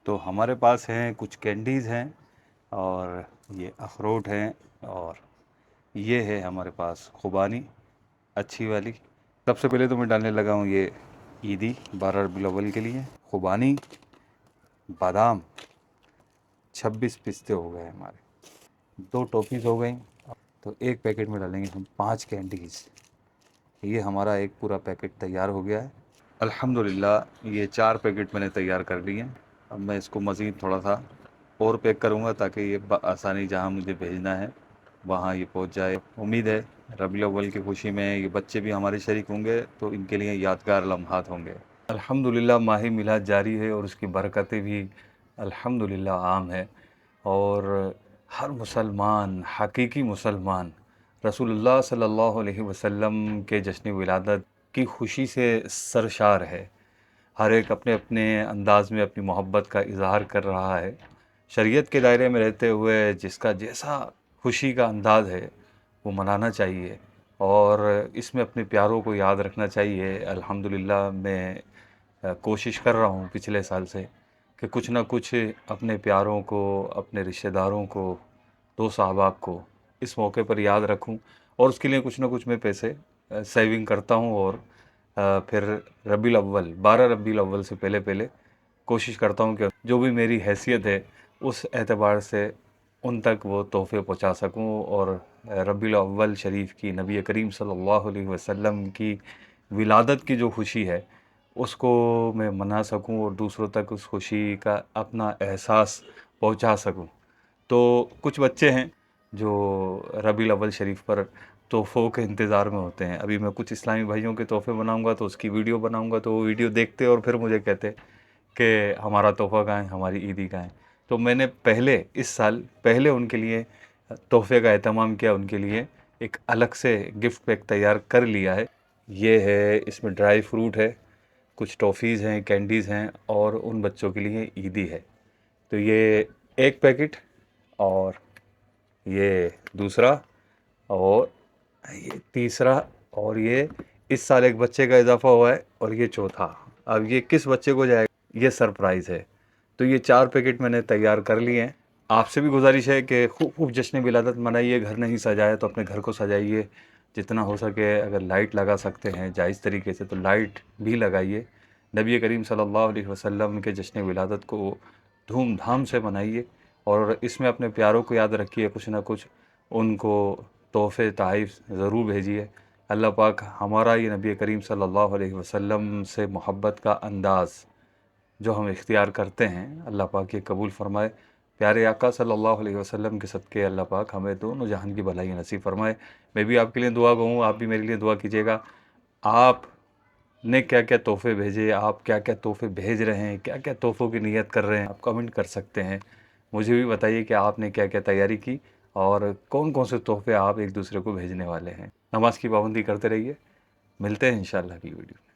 تو ہمارے پاس ہیں کچھ کینڈیز ہیں اور یہ اخروٹ ہیں اور یہ ہے ہمارے پاس خوبانی اچھی والی. سب سے پہلے تو میں ڈالنے لگا ہوں یہ عیدی 12 ربیع الاول کے لیے. خوبانی، بادام، 26 پستے ہو گئے ہمارے، 2 ٹافیز ہو گئیں. تو ایک پیکٹ میں ڈالیں گے ہم 5 کینڈیز. یہ ہمارا ایک پورا پیکٹ تیار ہو گیا ہے. الحمدللہ یہ 4 پیکٹ میں نے تیار کر لیے ہیں. اب میں اس کو مزید تھوڑا سا اور پیک کروں گا تاکہ یہ بآسانی جہاں مجھے بھیجنا ہے وہاں یہ پہنچ جائے. امید ہے ربیع الاول کی خوشی میں یہ بچے بھی ہمارے شریک ہوں گے تو ان کے لیے یادگار لمحات ہوں گے. الحمدللہ ماہ میلاد جاری ہے اور اس کی برکتیں بھی الحمدللہ عام ہے. اور ہر مسلمان، حقیقی مسلمان، رسول اللہ صلی اللہ علیہ وسلم کے جشن ولادت کی خوشی سے سرشار ہے. ہر ایک اپنے اپنے انداز میں اپنی محبت کا اظہار کر رہا ہے. شریعت کے دائرے میں رہتے ہوئے جس کا جیسا خوشی کا انداز ہے وہ منانا چاہیے اور اس میں اپنے پیاروں کو یاد رکھنا چاہیے. الحمدللہ میں کوشش کر رہا ہوں پچھلے سال سے کہ کچھ نہ کچھ اپنے پیاروں کو، اپنے رشتہ داروں کو، دوست احباب کو اس موقع پر یاد رکھوں اور اس کے لیے کچھ نہ کچھ میں پیسے سیونگ کرتا ہوں. اور پھر ربیع الاول 12 ربیع الاول سے پہلے کوشش کرتا ہوں کہ جو بھی میری حیثیت ہے اس اعتبار سے ان تک وہ تحفے پہنچا سکوں اور ربیع الاول شریف کی، نبی کریم صلی اللہ علیہ وسلم کی ولادت کی جو خوشی ہے اس کو میں منا سکوں اور دوسروں تک اس خوشی کا اپنا احساس پہنچا سکوں. تو کچھ بچے ہیں جو ربیع الاول شریف پر تحفوں کے انتظار میں ہوتے ہیں. ابھی میں کچھ اسلامی بھائیوں کے تحفے بناؤں گا تو اس کی ویڈیو بناؤں گا تو وہ ویڈیو دیکھتے اور پھر مجھے کہتے کہ ہمارا تحفہ کہاں ہے، ہماری عیدی کہاں ہے. تو میں نے اس سال پہلے ان کے لیے تحفے کا اہتمام کیا، ان کے لیے ایک الگ سے گفٹ پیک تیار کر لیا ہے. یہ ہے، اس میں ڈرائی فروٹ ہے، کچھ ٹافیز ہیں، کینڈیز ہیں اور ان بچوں کے لیے عیدی ہے. تو یہ ایک پیکٹ اور یہ دوسرا اور یہ تیسرا اور یہ اس سال ایک بچے کا اضافہ ہوا ہے اور یہ چوتھا. اب یہ کس بچے کو جائے گا یہ سرپرائز ہے. تو یہ 4 پیکٹ میں نے تیار کر لیے ہیں. آپ سے بھی گزارش ہے کہ خوب جشن ولادت منائیے. گھر نہیں سجایا تو اپنے گھر کو سجائیے جتنا ہو سکے. اگر لائٹ لگا سکتے ہیں جائز طریقے سے تو لائٹ بھی لگائیے. نبی کریم صلی اللہ علیہ وسلم کے جشن ولادت کو دھوم دھام سے منائیے اور اس میں اپنے پیاروں کو یاد رکھیے. کچھ نہ کچھ ان کو تحفے تحائف ضرور بھیجیے. اللہ پاک ہمارا یہ نبی کریم صلی اللہ علیہ وسلم سے محبت کا انداز جو ہم اختیار کرتے ہیں اللہ پاک یہ قبول فرمائے. پیارے آقا صلی اللہ علیہ وسلم کے صدقے اللہ پاک ہمیں دونوں جہان کی بھلائی نصیب فرمائے. میں بھی آپ کے لیے دعا گو ہوں، آپ بھی میرے لیے دعا کیجیے گا. آپ نے کیا کیا تحفے بھیجے، آپ کیا کیا تحفے بھیج رہے ہیں، کیا کیا تحفوں کی نیت کر رہے ہیں، آپ کمنٹ کر سکتے ہیں. مجھے بھی بتائیے کہ آپ نے کیا کیا تیاری کی اور کون کون سے تحفے آپ ایک دوسرے کو بھیجنے والے ہیں. نماز کی پابندی کرتے رہیے. ملتے ہیں انشاءاللہ اگلی ویڈیو.